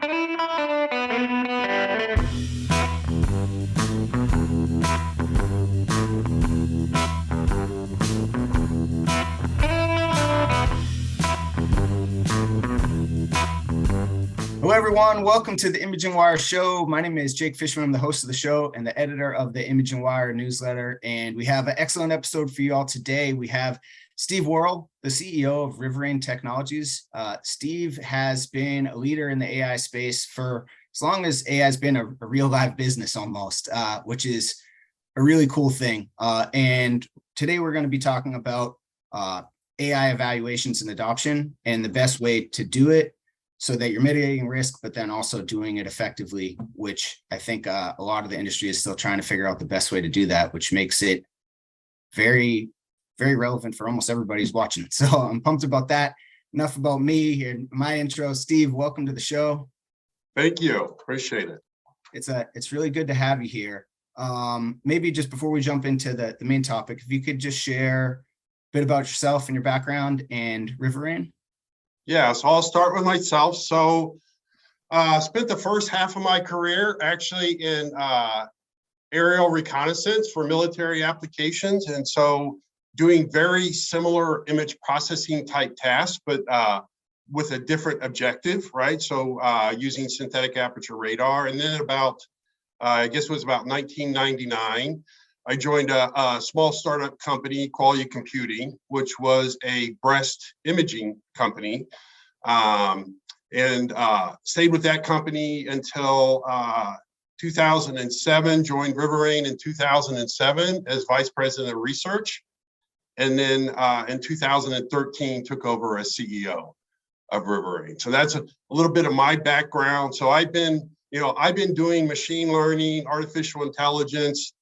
Hello, everyone. Welcome to the Imaging Wire Show. My name is Jake Fishman. I'm the host of the show and the editor of the Imaging Wire newsletter. And we have an excellent episode for you all today. We have Steve Worrell, the CEO of Riverain Technologies. Steve has been a leader in the AI space for as long as AI has been a real live business almost, which is a really cool thing. And today we're going to be talking about AI evaluations and adoption and the best way to do it, so that you're mitigating risk, but then also doing it effectively, which I think a lot of the industry is still trying to figure out the best way to do that, which makes it very, very relevant for almost everybody who's watching. So I'm pumped about that. Enough about me here. My intro. Steve, welcome to the show. Thank you. Appreciate it. It's really good to have you here. Maybe just before we jump into the main topic, if you could just share a bit about yourself and your background and Riverain. Yeah, so I'll start with myself. So spent the first half of my career actually in aerial reconnaissance for military applications. And so doing very similar image processing type tasks, but with a different objective, right? So using synthetic aperture radar. And then I guess it was about 1999, I joined a small startup company, Quality Computing, which was a breast imaging company, and stayed with that company until 2007, joined Riverain in 2007 as Vice President of Research. And then in 2013, took over as CEO of Riverain. So that's a little bit of my background. So I've been doing machine learning, artificial intelligence,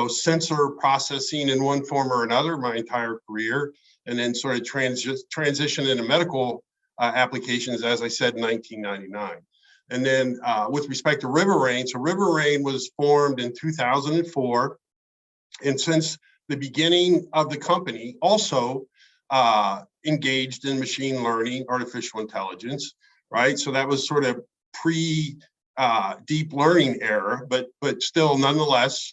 sensor processing in one form or another my entire career, and then sort of transition into medical applications, as I said, in 1999. And then with respect to Riverain, so Riverain was formed in 2004. And since the beginning of the company, also engaged in machine learning, artificial intelligence, right? So that was sort of pre-deep learning era, but still nonetheless,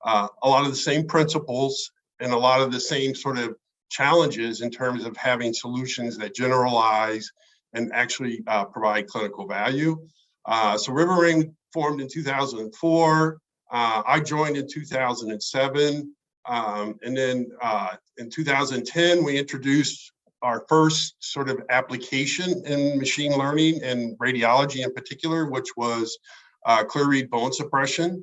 a lot of the same principles and a lot of the same sort of challenges in terms of having solutions that generalize and actually provide clinical value. So Riverain formed in 2004. I joined in 2007. And then in 2010, we introduced our first sort of application in machine learning and radiology in particular, which was clear read bone suppression.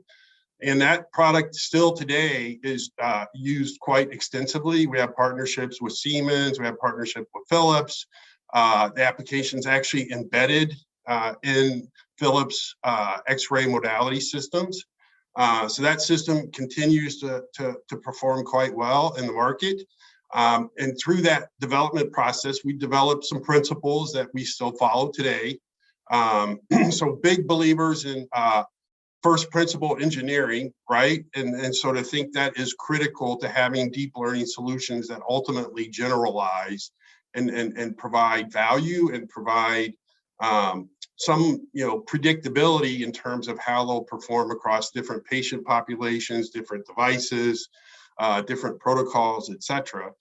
And that product still today is used quite extensively. We have partnerships with Siemens, we have partnership with Philips. The application's actually embedded in Philips X-ray modality systems. So that system continues to perform quite well in the market. And through that development process, we developed some principles that we still follow today. So big believers in first principle engineering, right? And sort of think that is critical to having deep learning solutions that ultimately generalize and provide value and provide some predictability in terms of how they'll perform across different patient populations, different devices, different protocols, et cetera.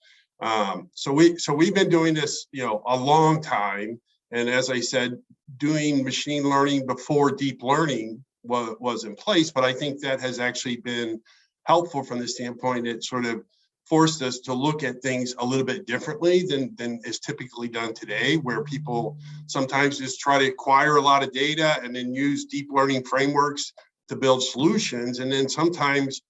So we've been doing this a long time. And as I said, doing machine learning before deep learning was in place, but I think that has actually been helpful from the standpoint it sort of forced us to look at things a little bit differently than is typically done today, where people sometimes just try to acquire a lot of data and then use deep learning frameworks to build solutions. And then sometimes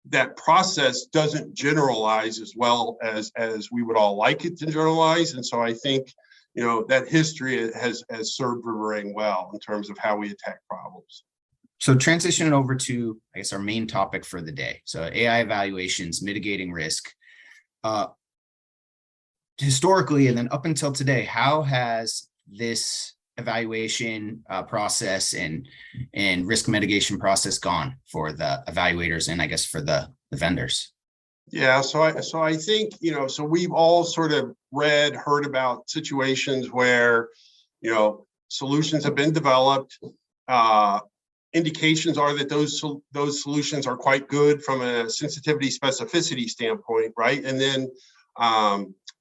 that process doesn't generalize as well as we would all like it to generalize. And so I think, that history has served Riverain well in terms of how we attack problems. So transitioning over to, I guess, our main topic for the day. So AI evaluations, mitigating risk. Historically, and then up until today, how has this evaluation process and risk mitigation process gone for the evaluators and I guess for the vendors? Yeah, so I think, so we've all sort of heard about situations where, solutions have been developed. Indications are that those solutions are quite good from a sensitivity specificity standpoint, right? And then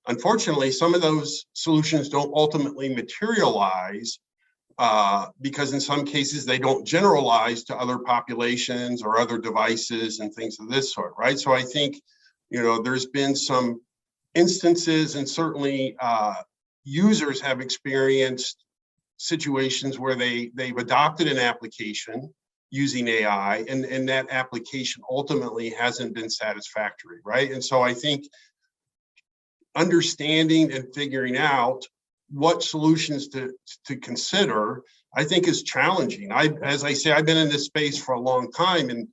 unfortunately, some of those solutions don't ultimately materialize because in some cases they don't generalize to other populations or other devices and things of this sort, right? So I think, there's been some instances, and certainly users have experienced situations where they've adopted an application using AI, and that application ultimately hasn't been satisfactory, right? And so I think understanding and figuring out what solutions to consider, I think, is challenging. As I say, I've been in this space for a long time, and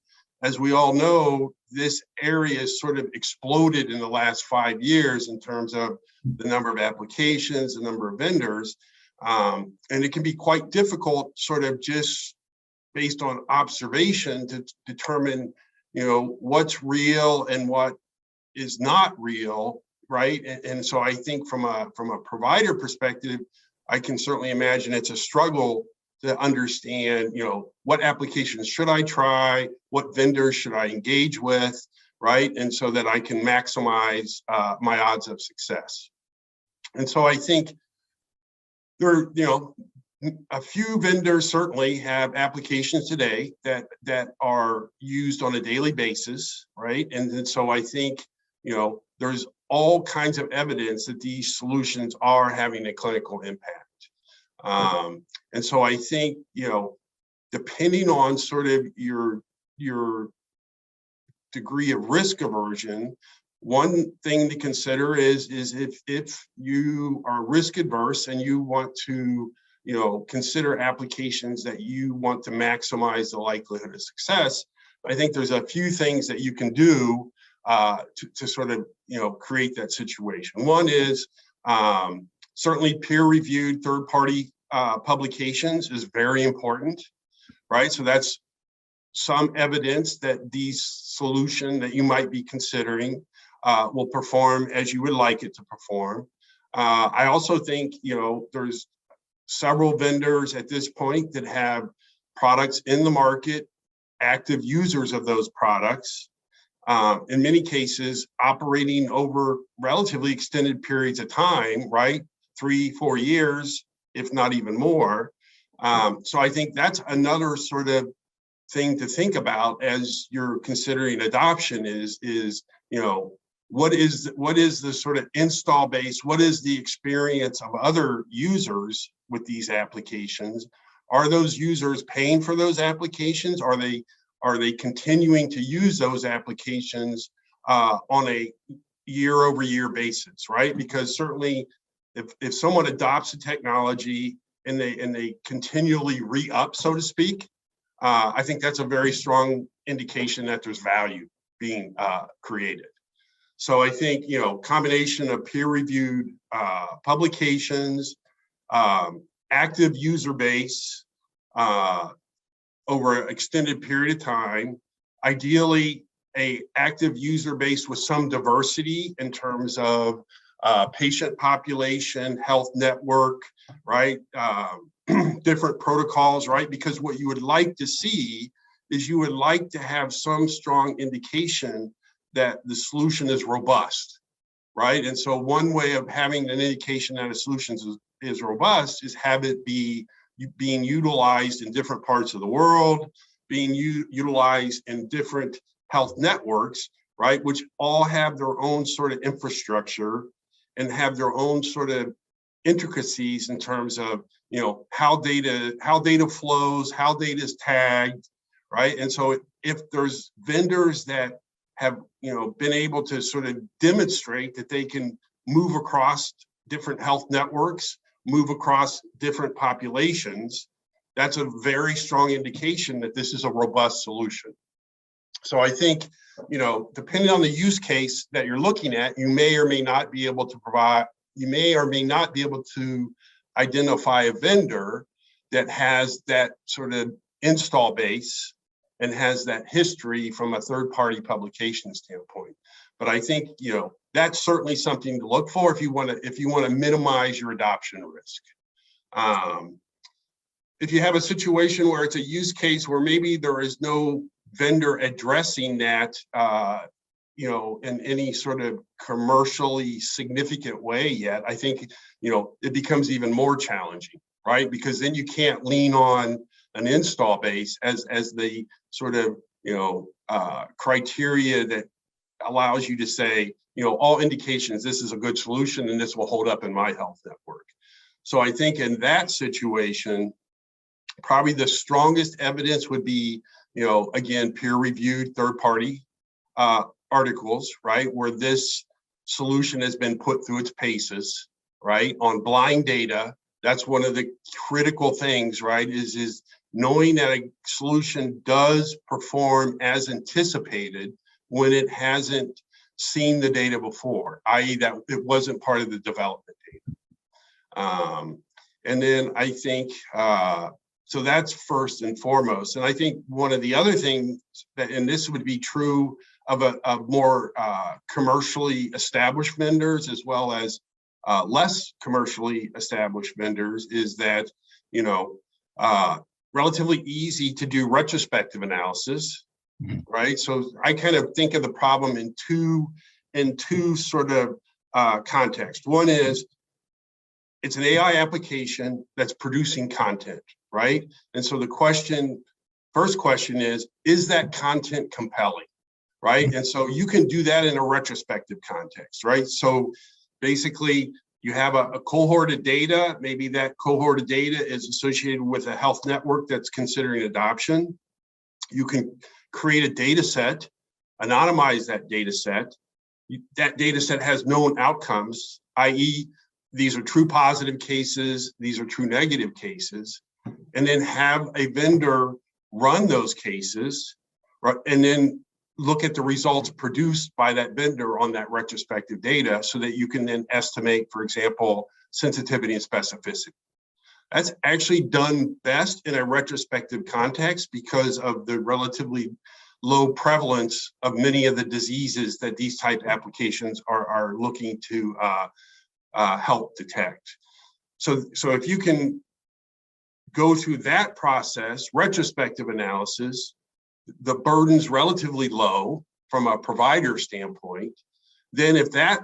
as we all know, this area has sort of exploded in the last 5 years in terms of the number of applications, the number of vendors, and it can be quite difficult, sort of just based on observation, to determine, what's real and what is not real, right? And so I think from a provider perspective, I can certainly imagine it's a struggle to understand, what applications should I try, what vendors should I engage with, right? And so that I can maximize my odds of success. And so I think there, a few vendors certainly have applications today that are used on a daily basis, right? And so I think, there's all kinds of evidence that these solutions are having a clinical impact. And so I think, depending on sort of your degree of risk aversion, one thing to consider is if you are risk adverse and you want to, consider applications that you want to maximize the likelihood of success, I think there's a few things that you can do to sort of, create that situation. One is certainly peer-reviewed third-party publications is very important, right? So that's some evidence that these solution that you might be considering will perform as you would like it to perform. I also think, there's several vendors at this point that have products in the market, active users of those products, in many cases operating over relatively extended periods of time, right? 3-4 years, if not even more. So I think that's another sort of thing to think about as you're considering adoption is what is the sort of install base? What is the experience of other users with these applications? Are those users paying for those applications? Are they continuing to use those applications on a year-over-year basis, right? Because certainly if someone adopts a technology and they continually re-up, so to speak, I think that's a very strong indication that there's value being created. So I think, combination of peer-reviewed publications, active user base over an extended period of time, ideally a active user base with some diversity in terms of patient population, health network, right? Different protocols, right? Because what you would like to see is you would like to have some strong indication that the solution is robust, right? And so one way of having an indication that a solution is robust is have it be being utilized in different parts of the world, being utilized in different health networks, right? Which all have their own sort of infrastructure and have their own sort of intricacies in terms of, how data flows, how data is tagged, right? And so if there's vendors that have, been able to sort of demonstrate that they can move across different health networks, move across different populations, that's a very strong indication that this is a robust solution. So I think, depending on the use case that you're looking at, you may or may not be able to identify a vendor that has that sort of install base and has that history from a third-party publication standpoint. But I think, that's certainly something to look for if you want to minimize your adoption risk. if you have a situation where it's a use case where maybe there is no vendor addressing that, in any sort of commercially significant way yet, I think, it becomes even more challenging, right? Because then you can't lean on an install base as the sort of, criteria that allows you to say, all indications, this is a good solution and this will hold up in my health network. So I think in that situation, probably the strongest evidence would be, again, peer-reviewed third-party articles, right, where this solution has been put through its paces, right, on blind data. That's one of the critical things, right, is knowing that a solution does perform as anticipated when it hasn't seen the data before, i.e. that it wasn't part of the development data. And then I think, so that's first and foremost. And I think one of the other things that, and this would be true of more commercially established vendors as well as less commercially established vendors, is that, relatively easy to do retrospective analysis, right? So I kind of think of the problem in two sort of contexts. One is it's an AI application that's producing content, right? And so the first question is that content compelling, right? And so you can do that in a retrospective context, right? So basically, you have a cohort of data. Maybe that cohort of data is associated with a health network that's considering adoption. You can create a data set, anonymize that data set. That data set has known outcomes, i.e., these are true positive cases, these are true negative cases, and then have a vendor run those cases, right, and then look at the results produced by that vendor on that retrospective data so that you can then estimate, for example, sensitivity and specificity. That's actually done best in a retrospective context because of the relatively low prevalence of many of the diseases that these type applications are looking to help detect. So if you can go through that process, retrospective analysis, the burden's relatively low from a provider standpoint, then if that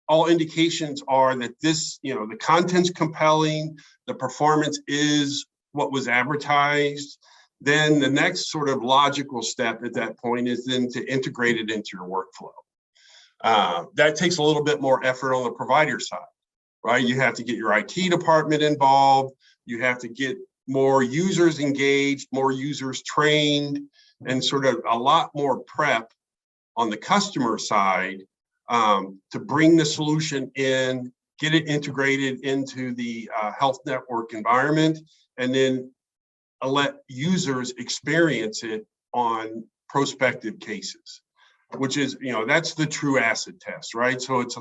all indications are that this, the content's compelling, the performance is what was advertised, then the next sort of logical step at that point is then to integrate it into your workflow. That takes a little bit more effort on the provider side, right? You have to get your IT department involved. You have to get more users engaged, more users trained, and sort of a lot more prep on the customer side to bring the solution in, get it integrated into the health network environment, and then let users experience it on prospective cases, which is, that's the true acid test, right? So it's,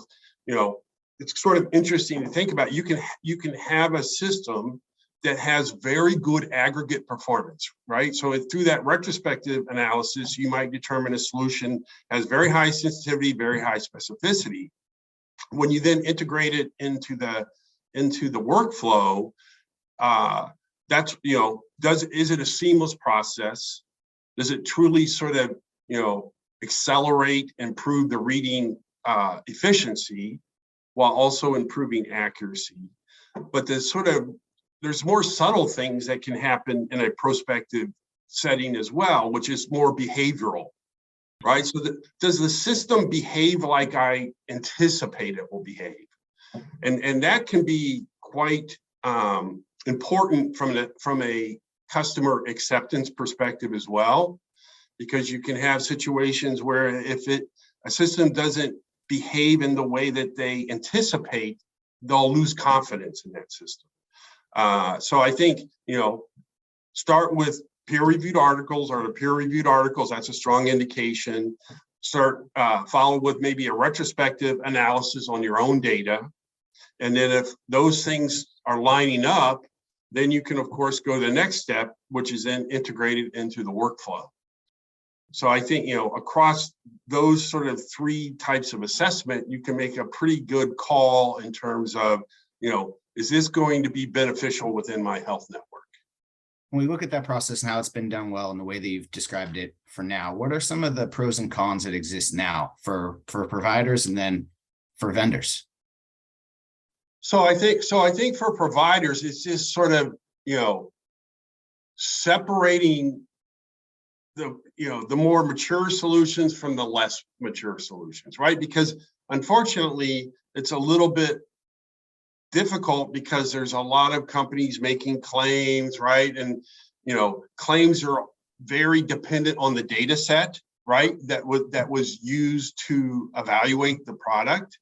it's sort of interesting to think about. You can have a system that has very good aggregate performance, right? So through that retrospective analysis, you might determine a solution has very high sensitivity, very high specificity. When you then integrate it into the workflow, that's, is it a seamless process? Does it truly sort of, accelerate, improve the reading efficiency while also improving accuracy? But there's more subtle things that can happen in a prospective setting as well, which is more behavioral, right? So does the system behave like I anticipate it will behave? And that can be quite important from a customer acceptance perspective as well, because you can have situations where if a system doesn't behave in the way that they anticipate, they'll lose confidence in that system. So I think, start with peer-reviewed articles, or the peer-reviewed articles, that's a strong indication. Follow with maybe a retrospective analysis on your own data. And then if those things are lining up, then you can, of course, go to the next step, which is then integrated into the workflow. So I think, across those sort of three types of assessment, you can make a pretty good call in terms of, is this going to be beneficial within my health network? when we look at that process and how it's been done well and the way that you've described it for now, what are some of the pros and cons that exist now for providers and then for vendors? So I think for providers, it's just sort of, separating the more mature solutions from the less mature solutions, right? Because unfortunately, it's a little bit difficult because there's a lot of companies making claims, right? And claims are very dependent on the data set, right? That was used to evaluate the product.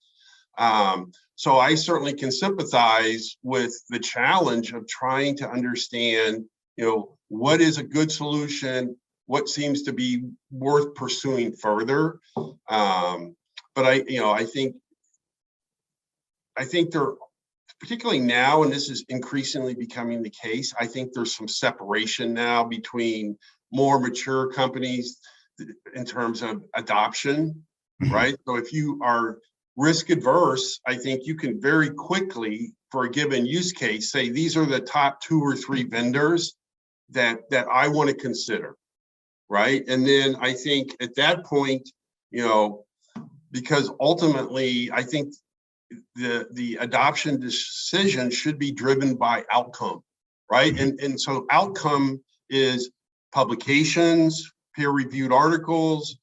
So I certainly can sympathize with the challenge of trying to understand, what is a good solution, what seems to be worth pursuing further. But I think there, particularly now, and this is increasingly becoming the case, I think there's some separation now between more mature companies in terms of adoption, right? So if you are risk adverse, I think you can very quickly, for a given use case, say these are the top 2 or 3 vendors that I want to consider, right? And then I think at that point, because ultimately I think the adoption decision should be driven by outcome, right? And so outcome is publications, peer-reviewed articles.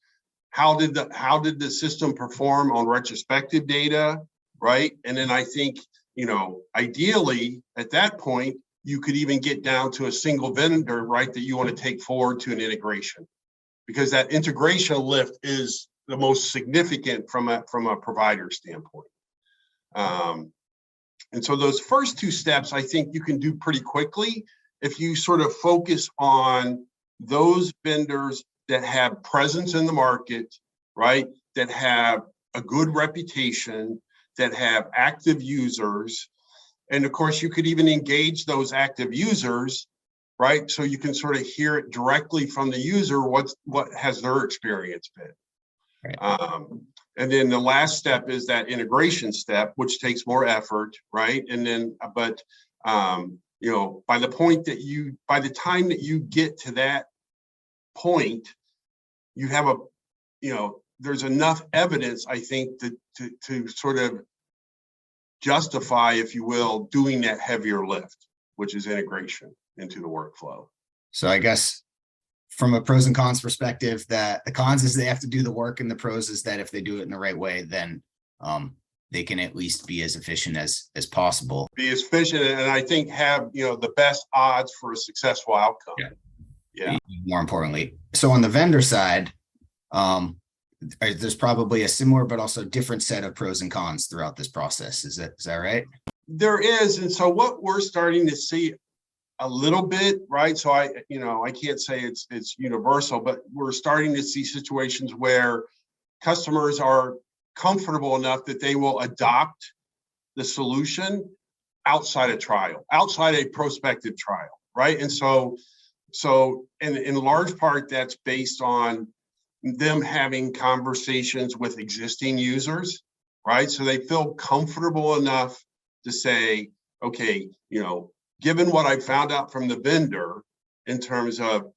How did the system perform on retrospective data, right? And then I think, ideally at that point, you could even get down to a single vendor, right, that you want to take forward to an integration, because that integration lift is the most significant from a provider standpoint. And so those first 2 steps, I think you can do pretty quickly if you sort of focus on those vendors that have presence in the market, right? That have a good reputation, that have active users. And of course, you could even engage those active users, right? So you can sort of hear it directly from the user, what has their experience been. Right. And then the last step is that integration step, which takes more effort, right? And then, but by the time that you get to that point, you have there's enough evidence, I think, to sort of justify, if you will, doing that heavier lift, which is integration into the workflow. So I guess from a pros and cons perspective, that the cons is they have to do the work, and the pros is that if they do it in the right way, then they can at least be as efficient as possible. Be as efficient, and I think have the best odds for a successful outcome. Yeah. More importantly, so on the vendor side, there's probably a similar but also different set of pros and cons throughout this process. Is that right? There is, and so what we're starting to see a little bit, right? So I can't say it's universal, but we're starting to see situations where customers are comfortable enough that they will adopt the solution outside a prospective trial, right? And so in large part, that's based on them having conversations with existing users, right? So they feel comfortable enough to say, okay, given what I found out from the vendor in terms of,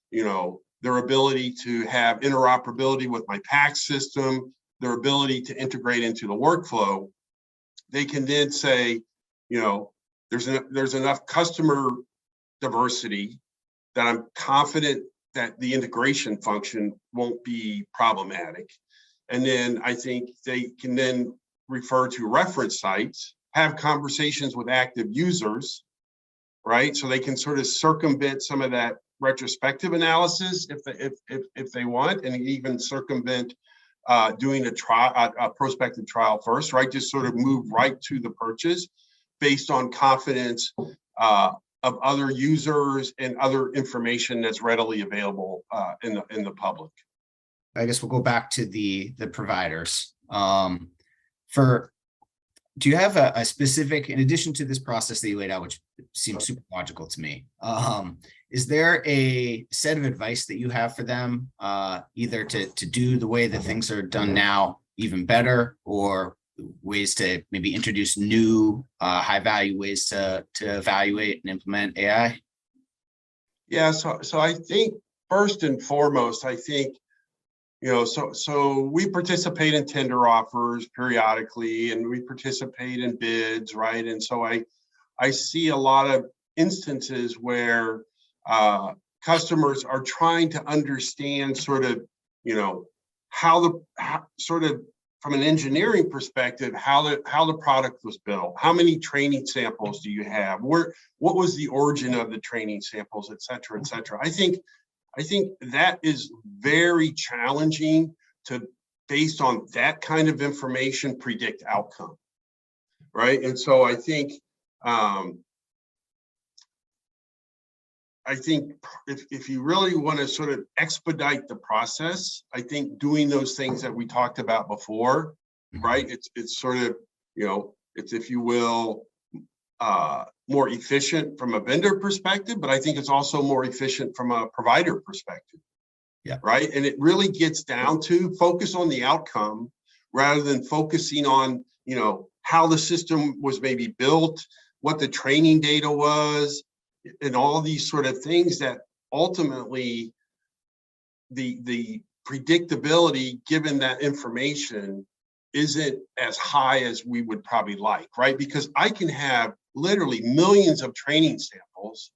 their ability to have interoperability with my PACS system, their ability to integrate into the workflow, they can then say, there's enough customer diversity that I'm confident that the integration function won't be problematic. And then I think they can then refer to reference sites, have conversations with active users, right? So they can sort of circumvent some of that retrospective analysis if they want, and even circumvent doing a prospective trial first, right? Just sort of move right to the purchase based on confidence of other users and other information that's readily available in the public. I guess we'll go back to the providers. Do you have a specific, in addition to this process that you laid out, which seems super logical to me, is there a set of advice that you have for them, either to do the way that things are done now even better, or ways to maybe introduce new high value ways to evaluate and implement AI? Yeah, so I think first and foremost, I think, so we participate in tender offers periodically, and we participate in bids, right? And so I see a lot of instances where customers are trying to understand sort of, sort of from an engineering perspective, how the product was built, how many training samples do you have, what was the origin of the training samples, et cetera, et cetera. I think that is very challenging to, based on that kind of information, predict outcome, right? And so I think if you really want to sort of expedite the process, I think doing those things that we talked about before, right? It's sort of, it's, if you will, more efficient from a vendor perspective, but I think it's also more efficient from a provider perspective. Yeah. Right. And it really gets down to focus on the outcome rather than focusing on, how the system was maybe built, what the training data was, and all these sort of things that ultimately the predictability given that information isn't as high as we would probably like, right? Because I can have literally millions of training samples,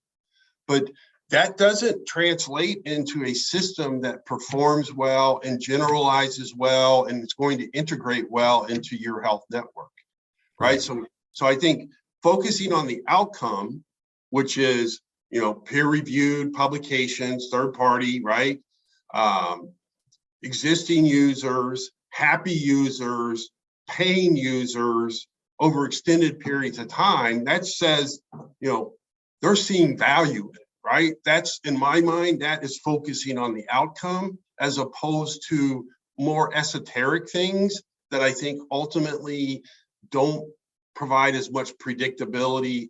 but that doesn't translate into a system that performs well and generalizes well, and it's going to integrate well into your health network, right? So I think focusing on the outcome, which is, peer-reviewed publications, third party, right? Existing users, happy users, paying users over extended periods of time, that says, they're seeing value in it, right? That's, in my mind, that is focusing on the outcome as opposed to more esoteric things that I think ultimately don't provide as much predictability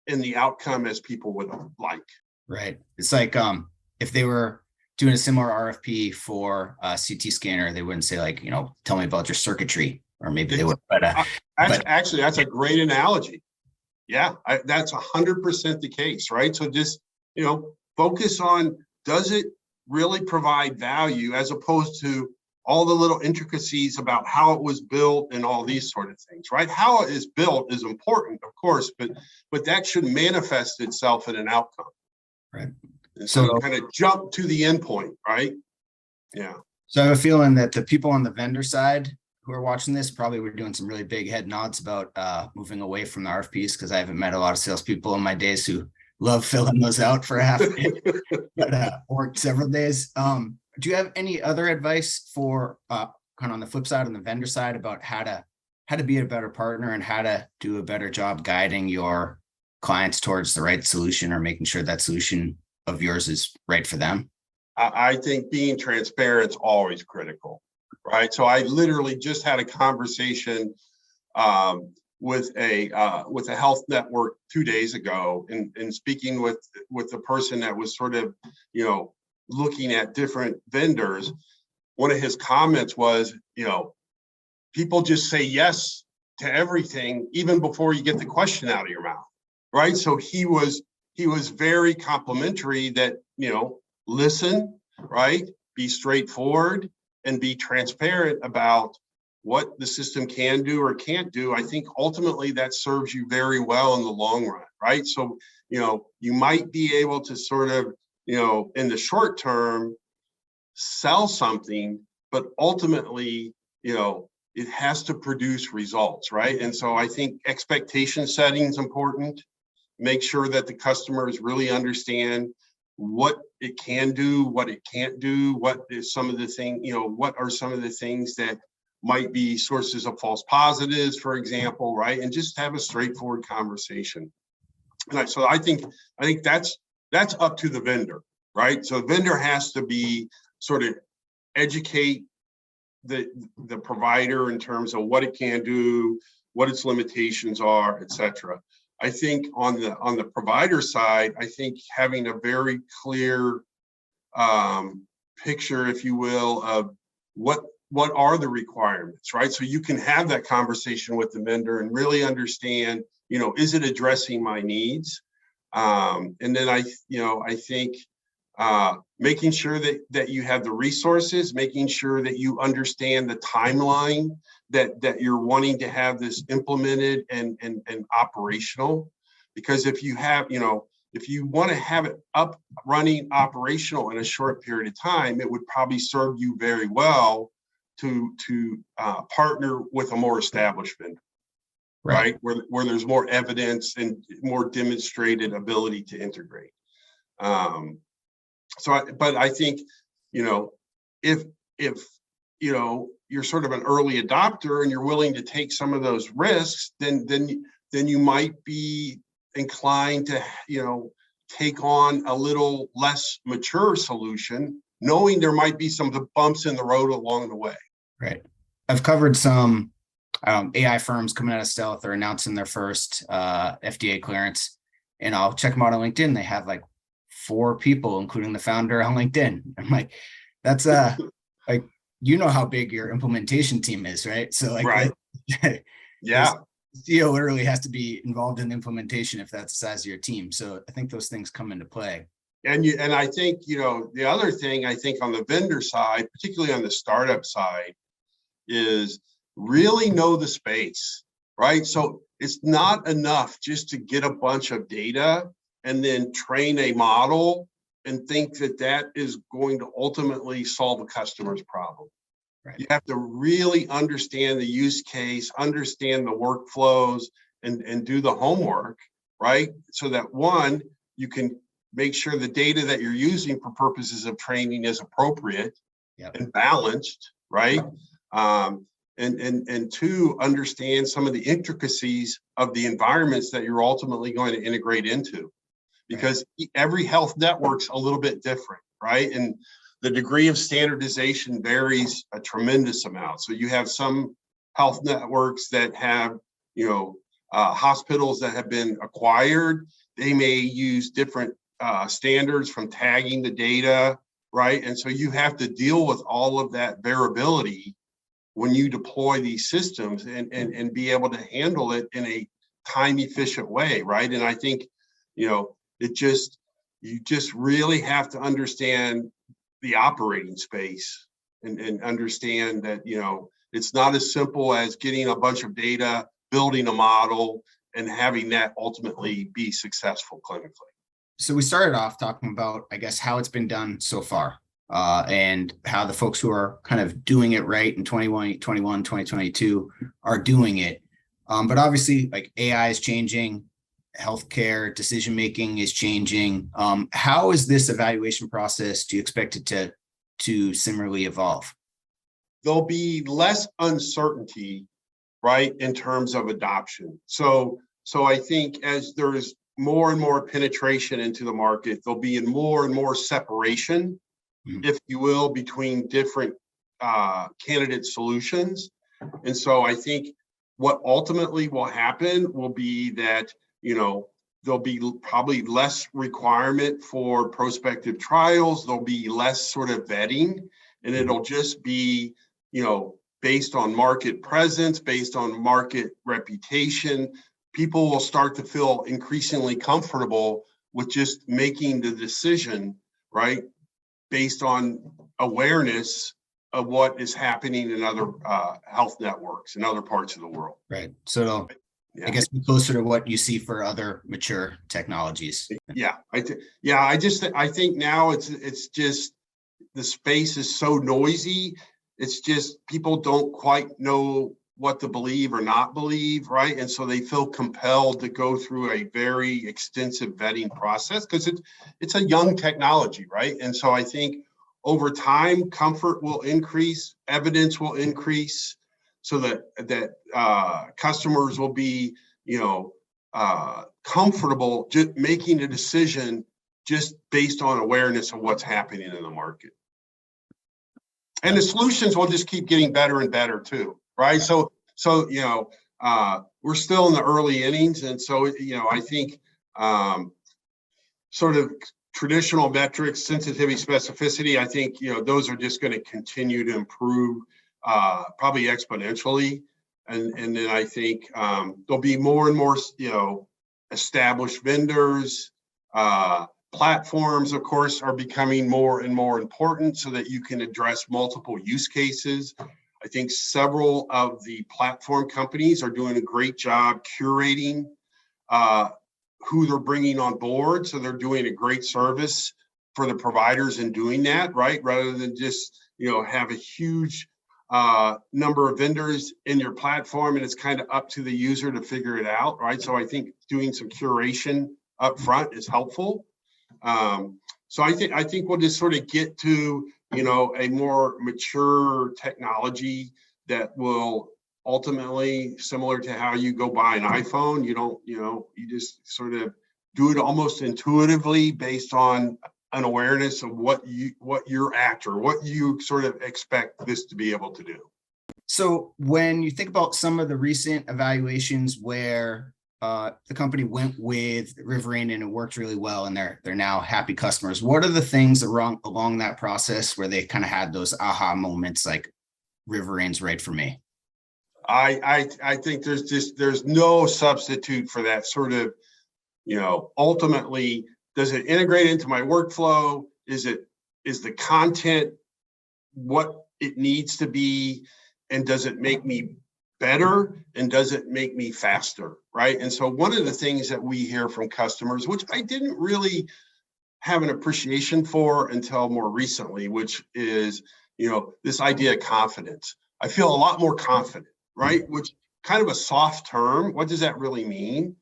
in the outcome as people would like. Right. It's like if they were doing a similar RFP for a CT scanner, they wouldn't say like, tell me about your circuitry, or maybe they would. But that's a great analogy. Yeah, that's 100% the case, right? So just, focus on, does it really provide value, as opposed to all the little intricacies about how it was built and all these sort of things, right? How it is built is important, of course, but that should manifest itself in an outcome. Right. And so you kind of jump to the end point, right? Yeah. So I have a feeling that the people on the vendor side who are watching this probably were doing some really big head nods about moving away from the RFPs, because I haven't met a lot of salespeople in my days who love filling those out for a half a day, but worked several days. Do you have any other advice for kind of on the flip side, on the vendor side, about how to be a better partner and how to do a better job guiding your clients towards the right solution, or making sure that solution of yours is right for them? I think being transparent is always critical, right? So I literally just had a conversation with a health network 2 days ago, and speaking with the person that was sort of, looking at different vendors. One of his comments was, people just say yes to everything even before you get the question out of your mouth, right? So he was very complimentary that, listen, right? Be straightforward and be transparent about what the system can do or can't do. I think ultimately that serves you very well in the long run, right? So, you might be able to sort of, in the short term, sell something, but ultimately, it has to produce results, right? And so I think expectation setting is important. Make sure that the customers really understand what it can do, what it can't do, what is some of the things, what are some of the things that might be sources of false positives, for example, right? And just have a straightforward conversation. And so I think that's up to the vendor, right? So the vendor has to be sort of educate the provider in terms of what it can do, what its limitations are, et cetera. I think on the provider side, I think having a very clear picture, if you will, of what are the requirements, right? So you can have that conversation with the vendor and really understand, is it addressing my needs? And then I think making sure that you have the resources, making sure that you understand the timeline that you're wanting to have this implemented and operational. Because if you have, if you want to have it up, running, operational in a short period of time, it would probably serve you very well to partner with a more established vendor, right? Where there's more evidence and more demonstrated ability to integrate. But I think, if you're sort of an early adopter and you're willing to take some of those risks, then you might be inclined to, take on a little less mature solution, knowing there might be some bumps in the road along the way. Right. I've covered some AI firms coming out of stealth or announcing their first FDA clearance, and I'll check them out on LinkedIn. They have like 4 people, including the founder, on LinkedIn. I'm like, that's like, how big your implementation team is, right? So like, right. Yeah. CEO literally has to be involved in implementation if that's the size of your team. So I think those things come into play. And I think, the other thing I think on the vendor side, particularly on the startup side, is really know the space, right? So it's not enough just to get a bunch of data and then train a model and think that is going to ultimately solve a customer's problem. Right. You have to really understand the use case, understand the workflows, and do the homework, right? So that one, you can make sure the data that you're using for purposes of training is appropriate and balanced, right? And 2, understand some of the intricacies of the environments that you're ultimately going to integrate into, because every health network's a little bit different, right? And the degree of standardization varies a tremendous amount. So you have some health networks that have, hospitals that have been acquired. They may use different standards from tagging the data, right? And so you have to deal with all of that variability when you deploy these systems and be able to handle it in a time efficient way, right? And I think, you just really have to understand the operating space and understand that, it's not as simple as getting a bunch of data, building a model, and having that ultimately be successful clinically. So we started off talking about, I guess, how it's been done so far, and how the folks who are kind of doing it right in 2021, 2022 are doing it. But obviously, like, AI is changing, healthcare decision-making is changing. How is this evaluation process, do you expect it to similarly evolve? There'll be less uncertainty, right, in terms of adoption. So I think as there's more and more penetration into the market, there'll be more and more separation, if you will, between different candidate solutions. And so I think what ultimately will happen will be that, there'll be probably less requirement for prospective trials. There'll be less sort of vetting, and it'll just be, based on market presence, based on market reputation. People will start to feel increasingly comfortable with just making the decision, right, based on awareness of what is happening in other health networks in other parts of the world. Right. So I guess be closer to what you see for other mature technologies. I think now it's just, the space is so noisy. It's just people don't quite know what to believe or not believe, right? And so they feel compelled to go through a very extensive vetting process because it's a young technology, right? And so I think over time, comfort will increase, evidence will increase, so that customers will be, comfortable just making a decision just based on awareness of what's happening in the market. And the solutions will just keep getting better and better too, right? So we're still in the early innings, and so I think sort of traditional metrics, sensitivity, specificity, I think those are just going to continue to improve, probably exponentially, and then I think there'll be more and more established vendors, Platforms, of course, are becoming more and more important so that you can address multiple use cases. I think several of the platform companies are doing a great job curating who they're bringing on board. So they're doing a great service for the providers in doing that, right? Rather than just, have a huge number of vendors in your platform and it's kind of up to the user to figure it out, right? So I think doing some curation up front is helpful. So I think we'll just sort of get to, a more mature technology that will ultimately, similar to how you go buy an iPhone, you just sort of do it almost intuitively based on an awareness of what you're after, what you sort of expect this to be able to do. So when you think about some of the recent evaluations where the company went with Riverain and it worked really well and they're now happy customers, what are the things along that process where they kind of had those aha moments like Riverain's right for me? I think there's no substitute for that sort of, ultimately, does it integrate into my workflow? Is the content what it needs to be? And does it make me better? And does it make me faster? Right. And so one of the things that we hear from customers, which I didn't really have an appreciation for until more recently, which is, this idea of confidence. I feel a lot more confident, right? Which kind of a soft term. What does that really mean?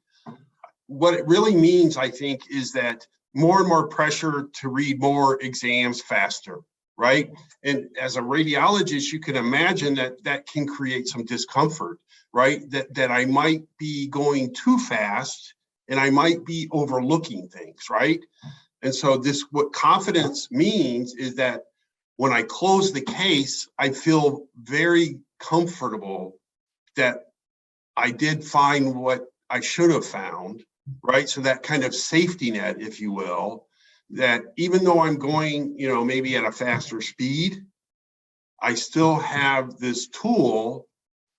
What it really means, I think, is that more and more pressure to read more exams faster, right? And as a radiologist, you can imagine that can create some discomfort, right? That I might be going too fast and I might be overlooking things, right? And so what confidence means is that when I close the case, I feel very comfortable that I did find what I should have found, right? So that kind of safety net, if you will, that even though I'm going, maybe at a faster speed, I still have this tool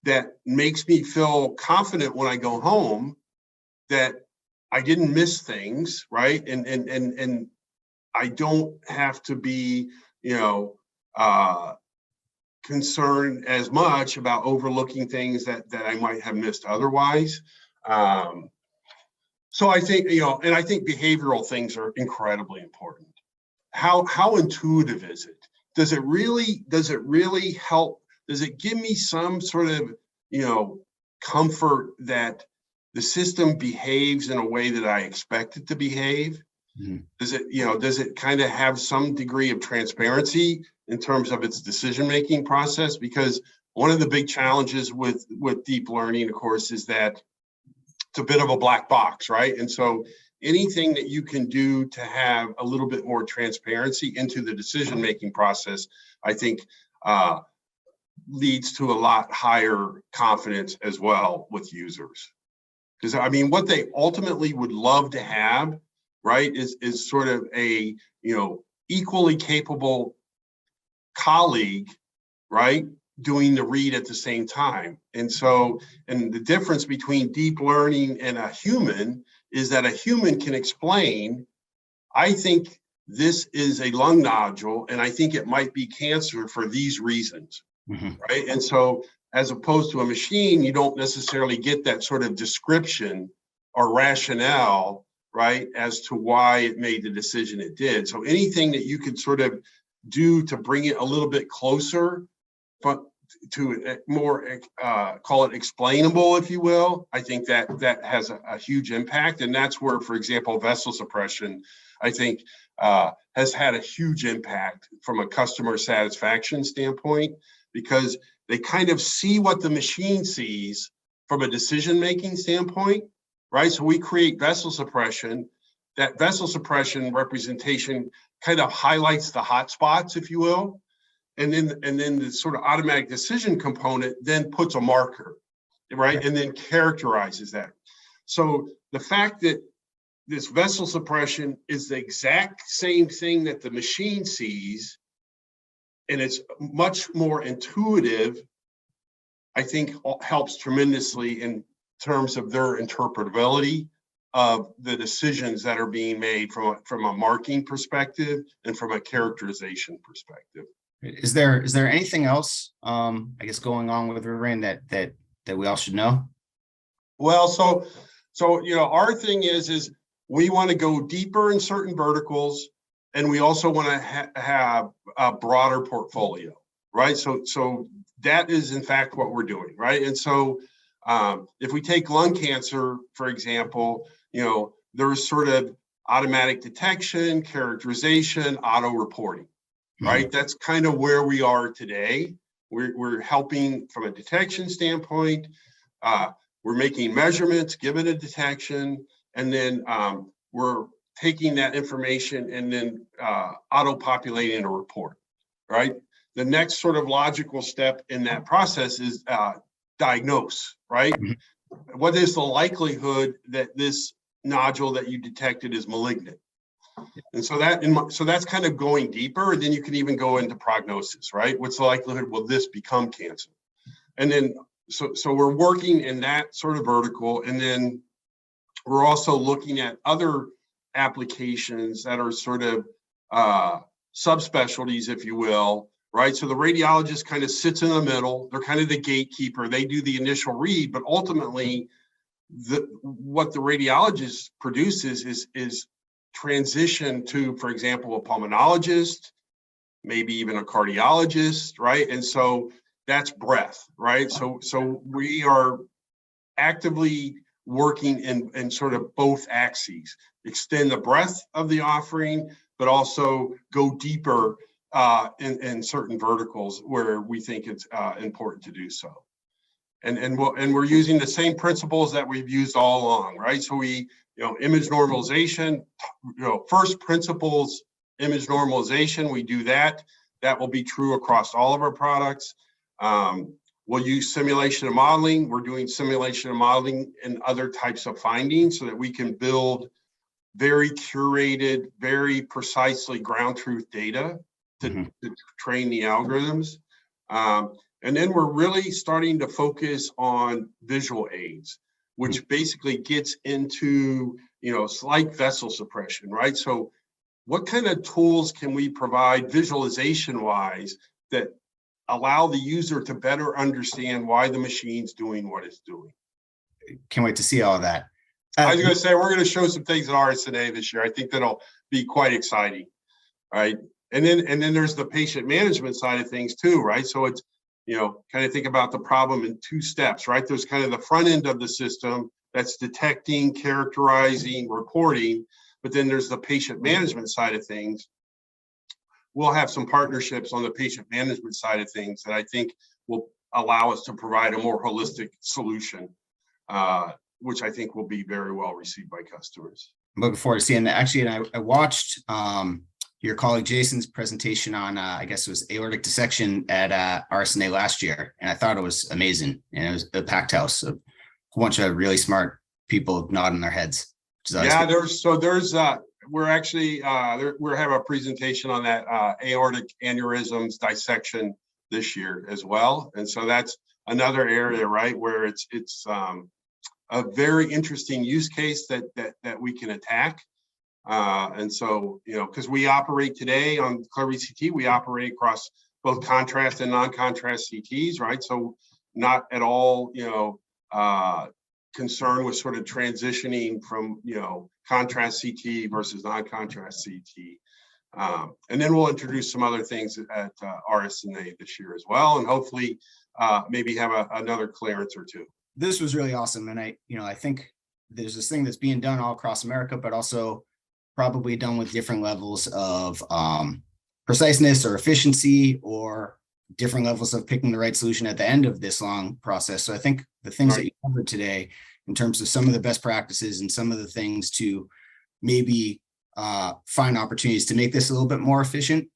that makes me feel confident when I go home that I didn't miss things, right? And I don't have to be, concerned as much about overlooking things that I might have missed otherwise. So I think, and I think behavioral things are incredibly important. How intuitive is it? Does it really help? Does it give me some sort of, comfort that the system behaves in a way that I expect it to behave? Mm-hmm. Does it kind of have some degree of transparency in terms of its decision-making process? Because one of the big challenges with deep learning, of course, is that it's a bit of a black box, right? And so anything that you can do to have a little bit more transparency into the decision-making process, I think leads to a lot higher confidence as well with users. Because what they ultimately would love to have, right, is sort of a, equally capable colleague, right, doing the read at the same time. And the difference between deep learning and a human is that a human can explain, I think this is a lung nodule and I think it might be cancer for these reasons, right? And so as opposed to a machine, you don't necessarily get that sort of description or rationale, right, as to why it made the decision it did. So anything that you could sort of do to bring it a little bit closer to more, call it explainable, if you will, I think that has a huge impact. And that's where, for example, vessel suppression, I think, has had a huge impact from a customer satisfaction standpoint, because they kind of see what the machine sees from a decision-making standpoint, right? So we create vessel suppression. That vessel suppression representation kind of highlights the hot spots, if you will. And then the sort of automatic decision component then puts a marker, right? And then characterizes that. So the fact that this vessel suppression is the exact same thing that the machine sees, and it's much more intuitive, I think helps tremendously in terms of their interpretability of the decisions that are being made from a marking perspective and from a characterization perspective. Is there anything else, I guess, going on with Riverain that we all should know? Well, so our thing is we want to go deeper in certain verticals, and we also want to have a broader portfolio, right? So that is in fact what we're doing, right? And so if we take lung cancer, for example, there's sort of automatic detection, characterization, auto reporting, right? Mm-hmm. That's kind of where we are today. We're helping from a detection standpoint. We're making measurements, given a detection, and then we're taking that information and then auto-populating a report, right? The next sort of logical step in that process is diagnose, right? Mm-hmm. What is the likelihood that this nodule that you detected is malignant? And so that's kind of going deeper. And then you can even go into prognosis, right? What's the likelihood will this become cancer? And then so we're working in that sort of vertical, and then we're also looking at other applications that are sort of subspecialties, if you will, right? So the radiologist kind of sits in the middle. They're kind of the gatekeeper. They do the initial read, but ultimately, what the radiologist produces is transition to, for example, a pulmonologist, maybe even a cardiologist, right? And so that's breadth, right? So we are actively working in sort of both axes, extend the breadth of the offering, but also go deeper in certain verticals where we think it's important to do so. And we're using the same principles that we've used all along, right? So we, image normalization, first principles, image normalization, we do that. That will be true across all of our products. We'll use simulation and modeling. We're doing simulation and modeling and other types of findings so that we can build very curated, very precisely ground truth data to train the algorithms. And then we're really starting to focus on visual aids, which basically gets into, slight vessel suppression, right? So what kind of tools can we provide visualization-wise that allow the user to better understand why the machine's doing what it's doing? Can't wait to see all of that. I was going to say, we're going to show some things at RSNA this year. I think that'll be quite exciting, right? And then there's the patient management side of things too, right? So it's, kind of think about the problem in two steps, right? There's kind of the front end of the system that's detecting, characterizing, reporting, but then there's the patient management side of things. We'll have some partnerships on the patient management side of things that I think will allow us to provide a more holistic solution, which I think will be very well received by customers. I'm looking forward to seeing that. Actually, and I watched your colleague Jason's presentation on, I guess it was aortic dissection at RSNA last year, and I thought it was amazing. And it was a packed house, a whole bunch of really smart people nodding their heads. Yeah, we're actually we have a presentation on that aortic aneurysms dissection this year as well, and so that's another area, right, where it's a very interesting use case that we can attack. And so, because we operate today on Clever CT, we operate across both contrast and non-contrast CTs, right? So not at all, concerned with sort of transitioning from, contrast CT versus non-contrast CT. And then we'll introduce some other things at RSNA this year as well, and hopefully maybe have another clearance or two. This was really awesome. And I think there's this thing that's being done all across America, but also probably done with different levels of preciseness or efficiency, or different levels of picking the right solution at the end of this long process. So I think the things that you covered today in terms of some of the best practices and some of the things to maybe find opportunities to make this a little bit more efficient,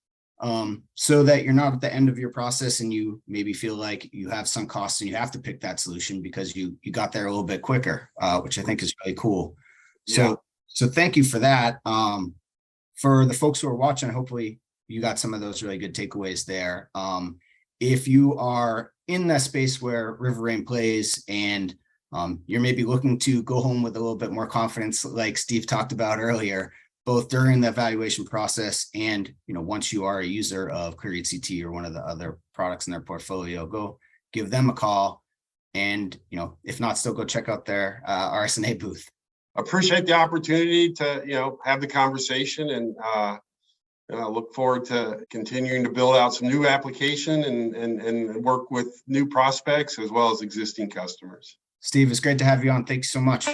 so that you're not at the end of your process and you maybe feel like you have some costs and you have to pick that solution because you got there a little bit quicker, which I think is really cool. Yeah. So thank you for that. For the folks who are watching, hopefully you got some of those really good takeaways there. If you are in that space where Riverain plays and you're maybe looking to go home with a little bit more confidence, like Steve talked about earlier, both during the evaluation process and, once you are a user of Clearread CT or one of the other products in their portfolio, go give them a call. And, if not, still go check out their RSNA booth. Appreciate the opportunity to, have the conversation, and I look forward to continuing to build out some new application and work with new prospects as well as existing customers. Steve, it's great to have you on. Thanks so much.